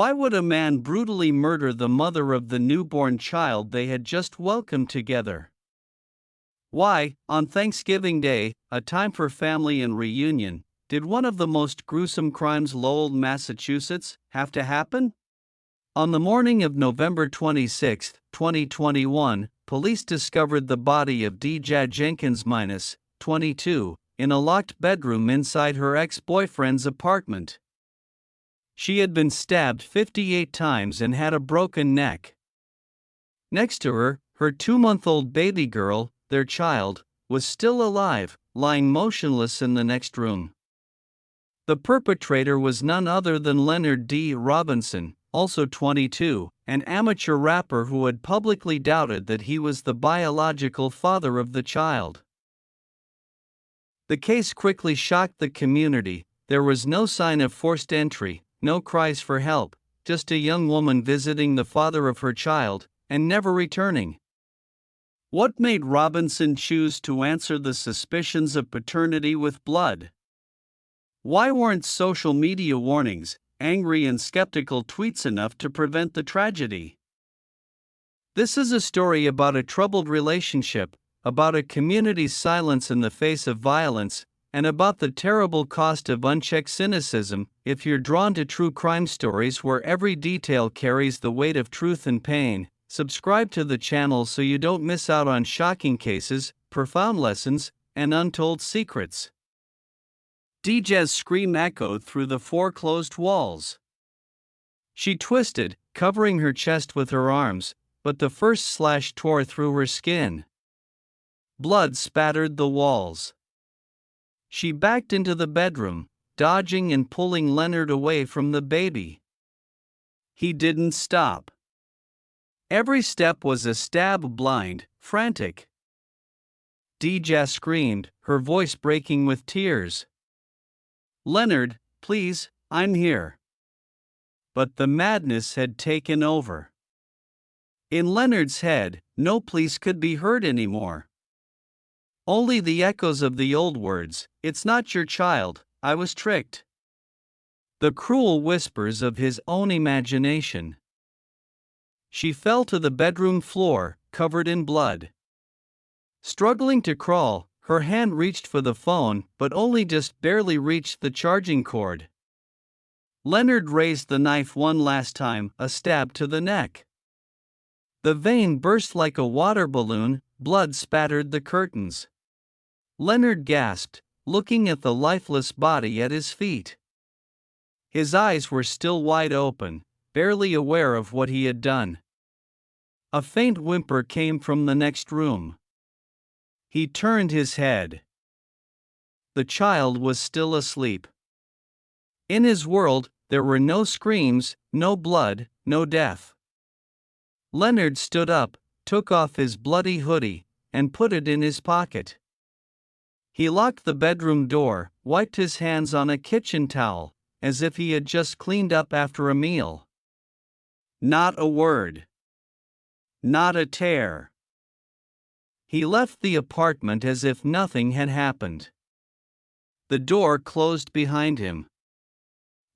Why would a man brutally murder the mother of the newborn child they had just welcomed together? Why, on Thanksgiving Day, a time for family and reunion, did one of the most gruesome crimes Lowell, Massachusetts, have to happen? On the morning of November 26, 2021, police discovered the body of Deja Jenkins, 22, in a locked bedroom inside her ex-boyfriend's apartment. She had been stabbed 58 times and had a broken neck. Next to her, her 2-month-old baby girl, their child, was still alive, lying motionless in the next room. The perpetrator was none other than Leonard D. Robinson, also 22, an amateur rapper who had publicly doubted that he was the biological father of the child. The case quickly shocked the community. There was no sign of forced entry, no cries for help, just a young woman visiting the father of her child, and never returning. What made Robinson choose to answer the suspicions of paternity with blood? Why weren't social media warnings, angry and skeptical tweets enough to prevent the tragedy? This is a story about a troubled relationship, about a community's silence in the face of violence, and about the terrible cost of unchecked cynicism. If you're drawn to true crime stories where every detail carries the weight of truth and pain, subscribe to the channel so you don't miss out on shocking cases, profound lessons, and untold secrets. Deja's scream echoed through the four closed walls. She twisted, covering her chest with her arms, but the first slash tore through her skin. Blood spattered the walls. She backed into the bedroom, dodging and pulling Leonard away from the baby. He didn't stop. Every step was a stab, blind, frantic. Deja screamed, her voice breaking with tears. "Leonard, please, I'm here." But the madness had taken over. In Leonard's head, no pleas could be heard anymore. Only the echoes of the old words, "It's not your child, I was tricked." The cruel whispers of his own imagination. She fell to the bedroom floor, covered in blood. Struggling to crawl, her hand reached for the phone, but only just barely reached the charging cord. Leonard raised the knife one last time, a stab to the neck. The vein burst like a water balloon, blood spattered the curtains. Leonard gasped, looking at the lifeless body at his feet. His eyes were still wide open, barely aware of what he had done. A faint whimper came from the next room. He turned his head. The child was still asleep. In his world, there were no screams, no blood, no death. Leonard stood up, took off his bloody hoodie, and put it in his pocket. He locked the bedroom door, wiped his hands on a kitchen towel, as if he had just cleaned up after a meal. Not a word. Not a tear. He left the apartment as if nothing had happened. The door closed behind him.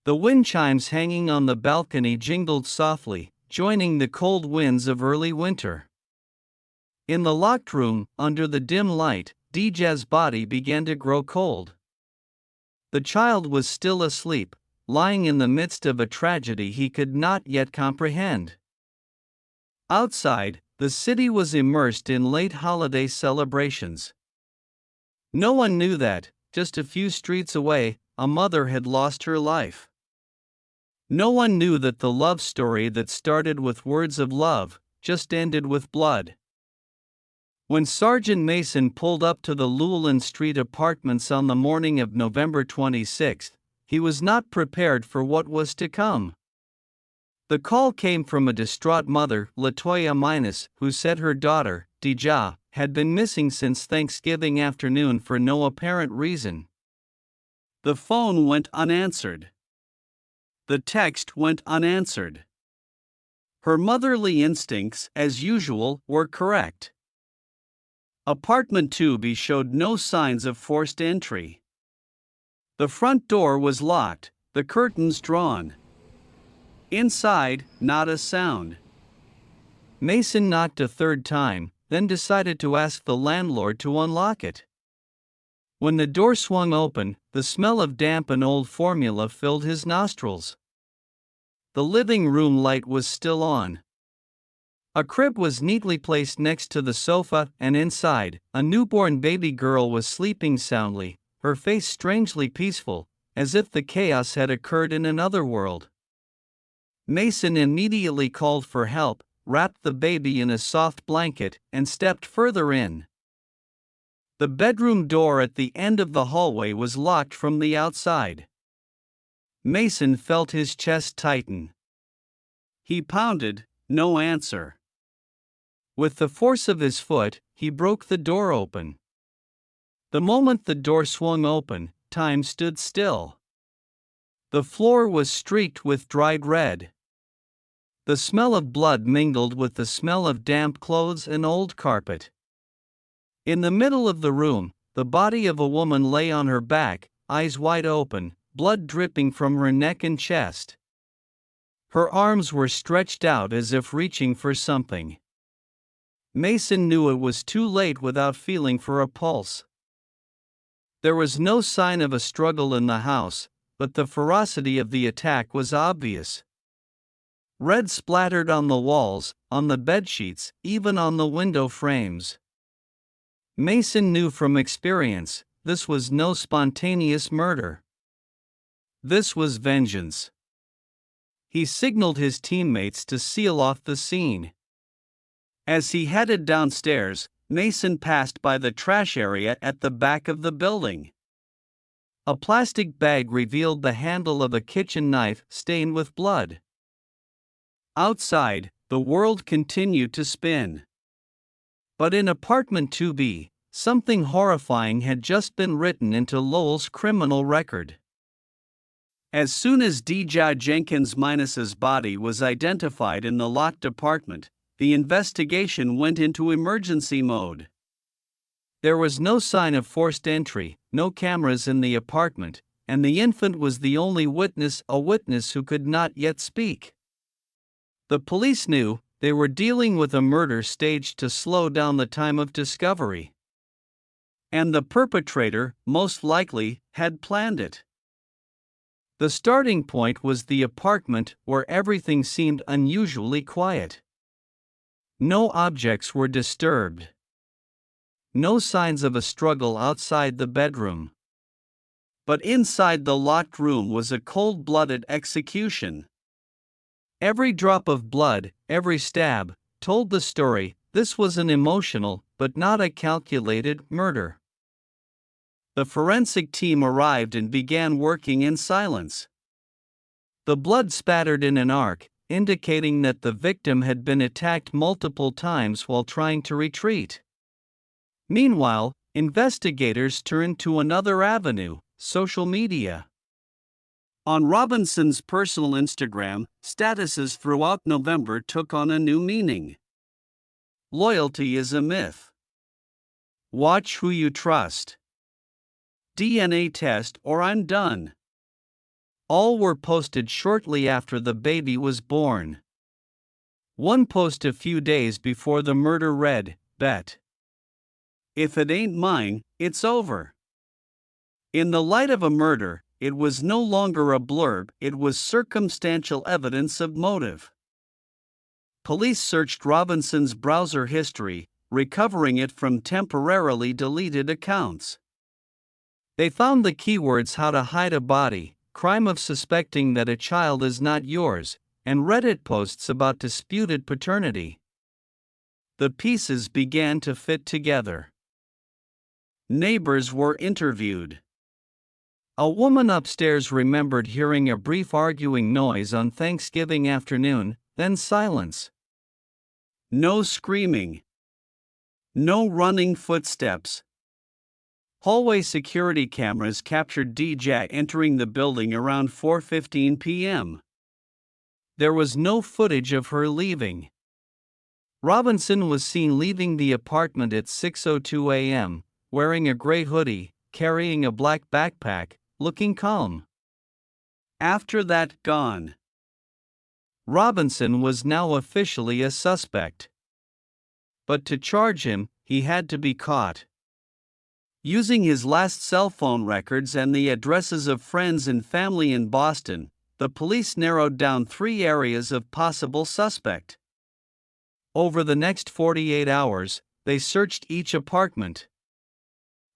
The wind chimes hanging on the balcony jingled softly, joining the cold winds of early winter. In the locked room, under the dim light, Deja's body began to grow cold. The child was still asleep, lying in the midst of a tragedy he could not yet comprehend. Outside, the city was immersed in late holiday celebrations. No one knew that, just a few streets away, a mother had lost her life. No one knew that the love story that started with words of love just ended with blood. When Sergeant Mason pulled up to the Llewellyn Street apartments on the morning of November 26, he was not prepared for what was to come. The call came from a distraught mother, Latoya, who said her daughter, Deja, had been missing since Thanksgiving afternoon for no apparent reason. The phone went unanswered. The text went unanswered. Her motherly instincts, as usual, were correct. Apartment 2B showed no signs of forced entry. The front door was locked, the curtains drawn. Inside, not a sound. Mason knocked a third time, then decided to ask the landlord to unlock it. When the door swung open, the smell of damp and old formula filled his nostrils. The living room light was still on. A crib was neatly placed next to the sofa, and inside, a newborn baby girl was sleeping soundly, her face strangely peaceful, as if the chaos had occurred in another world. Mason immediately called for help, wrapped the baby in a soft blanket, and stepped further in. The bedroom door at the end of the hallway was locked from the outside. Mason felt his chest tighten. He pounded, no answer. With the force of his foot, he broke the door open. The moment the door swung open, time stood still. The floor was streaked with dried red. The smell of blood mingled with the smell of damp clothes and old carpet. In the middle of the room, the body of a woman lay on her back, eyes wide open, blood dripping from her neck and chest. Her arms were stretched out as if reaching for something. Mason knew it was too late without feeling for a pulse. There was no sign of a struggle in the house, but the ferocity of the attack was obvious. Red splattered on the walls, on the bedsheets, even on the window frames. Mason knew from experience, this was no spontaneous murder. This was vengeance. He signaled his teammates to seal off the scene. As he headed downstairs, Mason passed by the trash area at the back of the building. A plastic bag revealed the handle of a kitchen knife stained with blood. Outside, the world continued to spin. But in apartment 2B, something horrifying had just been written into Lowell's criminal record. As soon as D.J. Jenkins-Minus's body was identified in the locked apartment, the investigation went into emergency mode. There was no sign of forced entry, no cameras in the apartment, and the infant was the only witness, a witness who could not yet speak. The police knew they were dealing with a murder staged to slow down the time of discovery. And the perpetrator, most likely, had planned it. The starting point was the apartment, where everything seemed unusually quiet. No objects were disturbed. No signs of a struggle outside the bedroom. But inside the locked room was a cold-blooded execution. Every drop of blood, every stab, told the story. This was an emotional, but not a calculated, murder. The forensic team arrived and began working in silence. The blood spattered in an arc, indicating that the victim had been attacked multiple times while trying to retreat. Meanwhile, investigators turned to another avenue: social media. On Robinson's personal Instagram, statuses throughout November took on a new meaning. Loyalty is a myth. Watch who you trust. DNA test or I'm done. All were posted shortly after the baby was born. One post a few days before the murder read, "Bet. If it ain't mine, it's over." In the light of a murder, it was no longer a blurb, it was circumstantial evidence of motive. Police searched Robinson's browser history, recovering it from temporarily deleted accounts. They found the keywords "how to hide a body," "crime of suspecting that a child is not yours," and Reddit posts about disputed paternity. The pieces began to fit together. Neighbors were interviewed. A woman upstairs remembered hearing a brief arguing noise on Thanksgiving afternoon, then silence. No screaming. No running footsteps. Hallway security cameras captured DJ entering the building around 4:15 p.m. There was no footage of her leaving. Robinson was seen leaving the apartment at 6:02 a.m., wearing a gray hoodie, carrying a black backpack, looking calm. After that, gone. Robinson was now officially a suspect. But to charge him, he had to be caught. Using his last cell phone records and the addresses of friends and family in Boston, the police narrowed down 3 areas of possible suspect. Over the next 48 hours, they searched each apartment.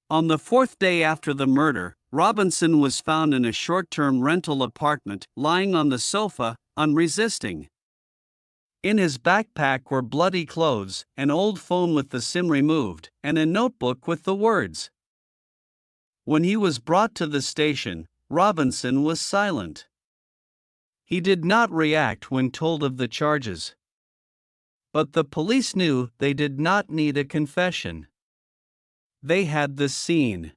On the 4th day after the murder, Robinson was found in a short-term rental apartment, lying on the sofa, unresisting. In his backpack were bloody clothes, an old phone with the SIM removed, and a notebook with the words. When he was brought to the station, Robinson was silent. He did not react when told of the charges. But the police knew they did not need a confession. They had the scene.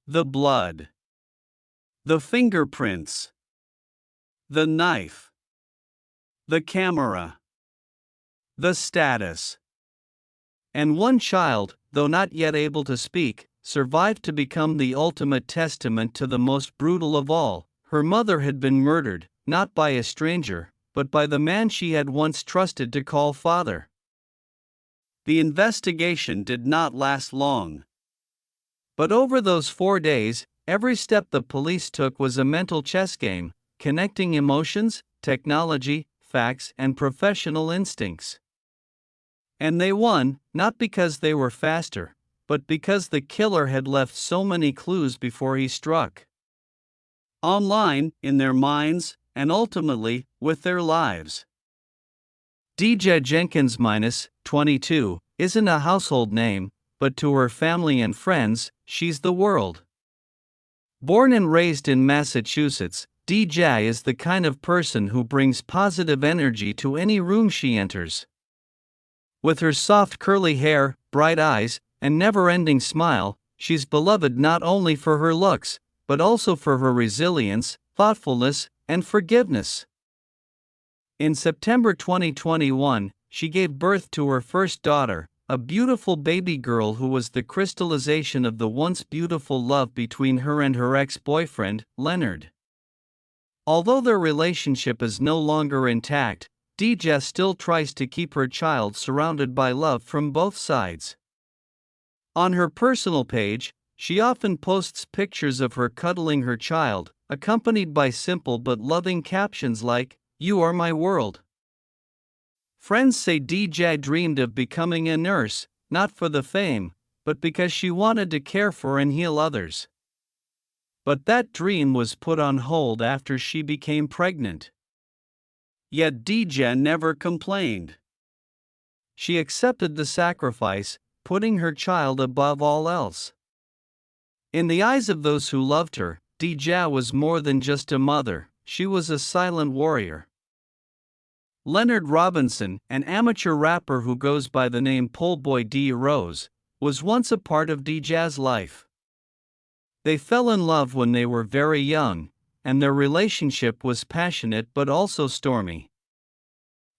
The blood. The fingerprints. The knife. The camera. The status. And one child, though not yet able to speak, survived to become the ultimate testament to the most brutal of all. Her mother had been murdered, not by a stranger, but by the man she had once trusted to call father. The investigation did not last long. But over those 4 days, every step the police took was a mental chess game, connecting emotions, technology, facts, and professional instincts. And they won, not because they were faster, but because the killer had left so many clues before he struck. Online, in their minds, and ultimately, with their lives. Deja Jenkins, 22, isn't a household name, but to her family and friends, she's the world. Born and raised in Massachusetts, Deja is the kind of person who brings positive energy to any room she enters. With her soft curly hair, bright eyes, and never-ending smile, she's beloved not only for her looks, but also for her resilience, thoughtfulness, and forgiveness. In September 2021, she gave birth to her first daughter, a beautiful baby girl who was the crystallization of the once beautiful love between her and her ex-boyfriend, Leonard. Although their relationship is no longer intact, Deja still tries to keep her child surrounded by love from both sides. On her personal page, she often posts pictures of her cuddling her child, accompanied by simple but loving captions like, "You are my world." Friends say Deja dreamed of becoming a nurse, not for the fame, but because she wanted to care for and heal others. But that dream was put on hold after she became pregnant. Yet Deja never complained. She accepted the sacrifice, putting her child above all else. In the eyes of those who loved her, Deja was more than just a mother, she was a silent warrior. Leonard Robinson, an amateur rapper who goes by the name Poleboy D. Rose, was once a part of Deja's life. They fell in love when they were very young, and their relationship was passionate but also stormy.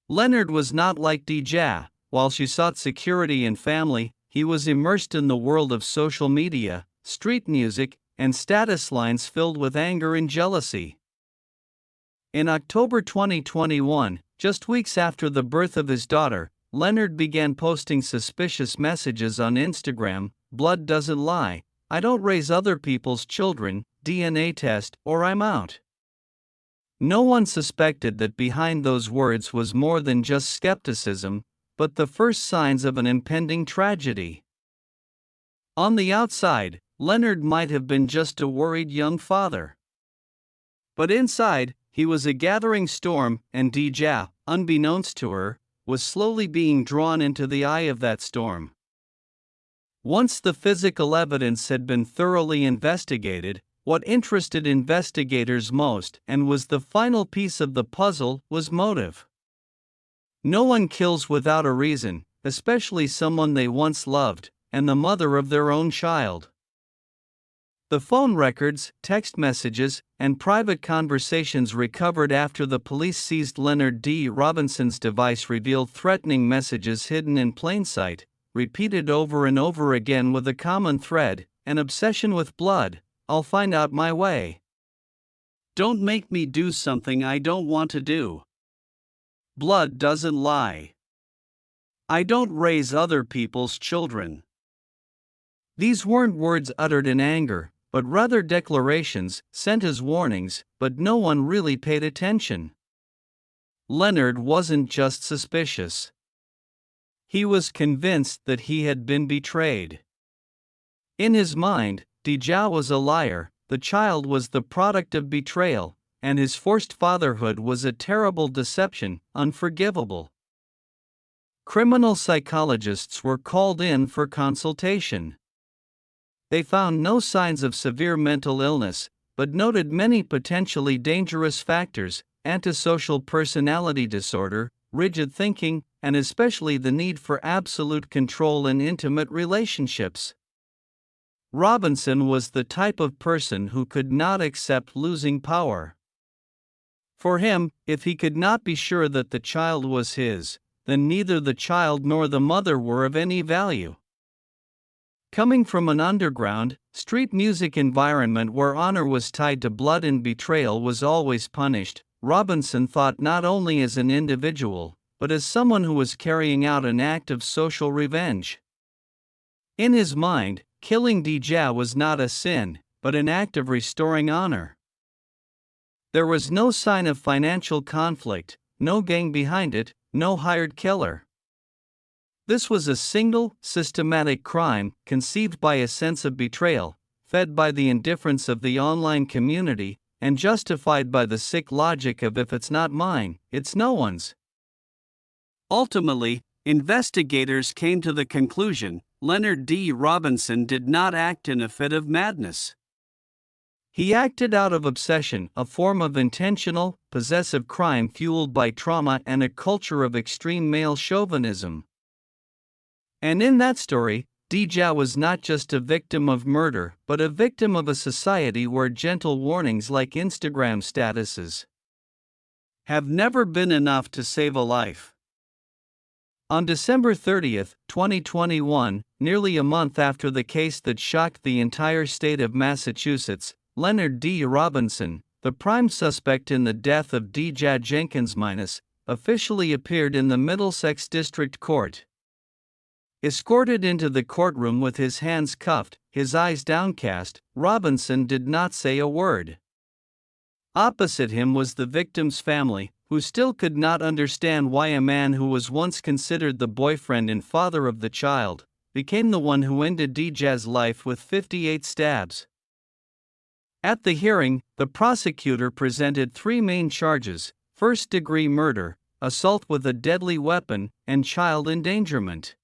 Leonard was not like Deja. While she sought security and family, he was immersed in the world of social media, street music, and status lines filled with anger and jealousy. In October 2021, just weeks after the birth of his daughter, Leonard began posting suspicious messages on Instagram. "Blood doesn't lie. I don't raise other people's children, DNA test, or I'm out." No one suspected that behind those words was more than just skepticism, but the first signs of an impending tragedy. On the outside, Leonard might have been just a worried young father. But inside, he was a gathering storm, and Deja, unbeknownst to her, was slowly being drawn into the eye of that storm. Once the physical evidence had been thoroughly investigated, what interested investigators most and was the final piece of the puzzle was motive. No one kills without a reason, especially someone they once loved, and the mother of their own child. The phone records, text messages, and private conversations recovered after the police seized Leonard D. Robinson's device revealed threatening messages hidden in plain sight, repeated over and over again with a common thread: an obsession with blood. "I'll find out my way. Don't make me do something I don't want to do." Blood doesn't lie. I don't raise other people's children. These weren't words uttered in anger, but rather declarations, sent as warnings, but no one really paid attention. Leonard wasn't just suspicious. He was convinced that he had been betrayed. In his mind, Dejah was a liar, the child was the product of betrayal, and his forced fatherhood was a terrible deception, unforgivable. Criminal psychologists were called in for consultation. They found no signs of severe mental illness, but noted many potentially dangerous factors: antisocial personality disorder, rigid thinking, and especially the need for absolute control in intimate relationships. Robinson was the type of person who could not accept losing power. For him, if he could not be sure that the child was his, then neither the child nor the mother were of any value. Coming from an underground, street music environment where honor was tied to blood and betrayal was always punished, Robinson thought not only as an individual, but as someone who was carrying out an act of social revenge. In his mind, killing Dejah was not a sin, but an act of restoring honor. There was no sign of financial conflict, no gang behind it, no hired killer. This was a single, systematic crime, conceived by a sense of betrayal, fed by the indifference of the online community, and justified by the sick logic of if it's not mine, it's no one's. Ultimately, investigators came to the conclusion Leonard D. Robinson did not act in a fit of madness. He acted out of obsession, a form of intentional, possessive crime fueled by trauma and a culture of extreme male chauvinism. And in that story, Dejah was not just a victim of murder, but a victim of a society where gentle warnings like Instagram statuses have never been enough to save a life. On December 30, 2021, nearly a month after the case that shocked the entire state of Massachusetts, Leonard D. Robinson, the prime suspect in the death of Dejah Jenkins Minus, officially appeared in the Middlesex District Court. Escorted into the courtroom with his hands cuffed, his eyes downcast, Robinson did not say a word. Opposite him was the victim's family, who still could not understand why a man who was once considered the boyfriend and father of the child became the one who ended Dejah's life with 58 stabs. At the hearing, the prosecutor presented three main charges: first-degree murder, assault with a deadly weapon, and child endangerment.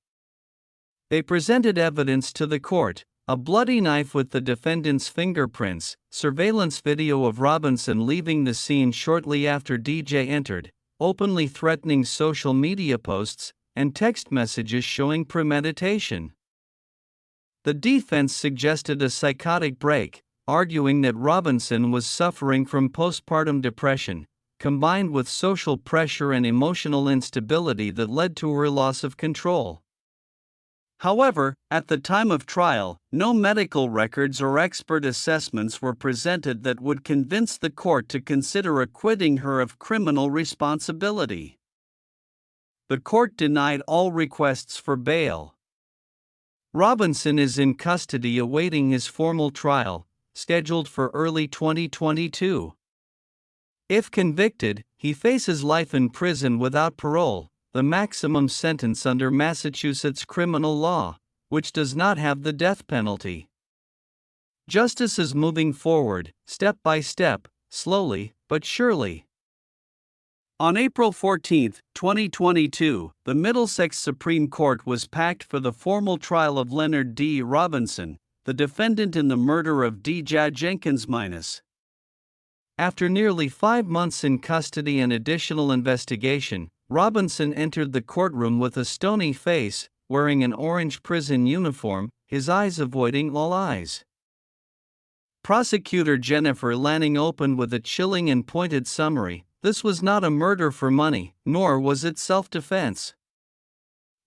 They presented evidence to the court: a bloody knife with the defendant's fingerprints, surveillance video of Robinson leaving the scene shortly after Dejah entered, openly threatening social media posts, and text messages showing premeditation. The defense suggested a psychotic break, arguing that Robinson was suffering from postpartum depression, combined with social pressure and emotional instability that led to her loss of control. However, at the time of trial, no medical records or expert assessments were presented that would convince the court to consider acquitting her of criminal responsibility. The court denied all requests for bail. Robinson is in custody awaiting his formal trial, scheduled for early 2022. If convicted, he faces life in prison without parole, the maximum sentence under Massachusetts criminal law, which does not have the death penalty. Justice is moving forward, step by step, slowly but surely. On April 14, 2022, the Middlesex Supreme Court was packed for the formal trial of Leonard D. Robinson, the defendant in the murder of Dejah Jenkins Minus. After nearly 5 months in custody and additional investigation, Robinson entered the courtroom with a stony face, wearing an orange prison uniform, his eyes avoiding all eyes. Prosecutor Jennifer Lanning opened with a chilling and pointed summary: this was not a murder for money, nor was it self-defense.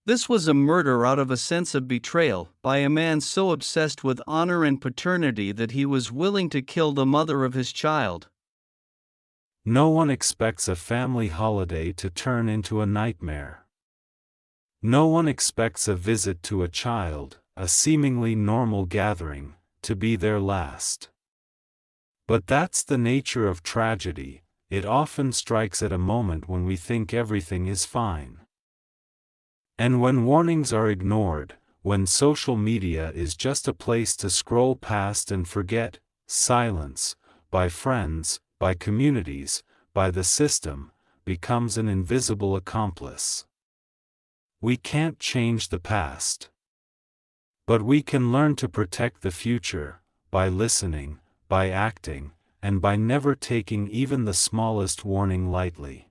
This was a murder out of a sense of betrayal, by a man so obsessed with honor and paternity that he was willing to kill the mother of his child. No one expects a family holiday to turn into a nightmare. No one expects a visit to a child, a seemingly normal gathering, to be their last. But that's the nature of tragedy. It often strikes at a moment when we think everything is fine. And when warnings are ignored, when social media is just a place to scroll past and forget, silence, by friends, by communities, by the system, becomes an invisible accomplice. We can't change the past. But we can learn to protect the future, by listening, by acting, and by never taking even the smallest warning lightly.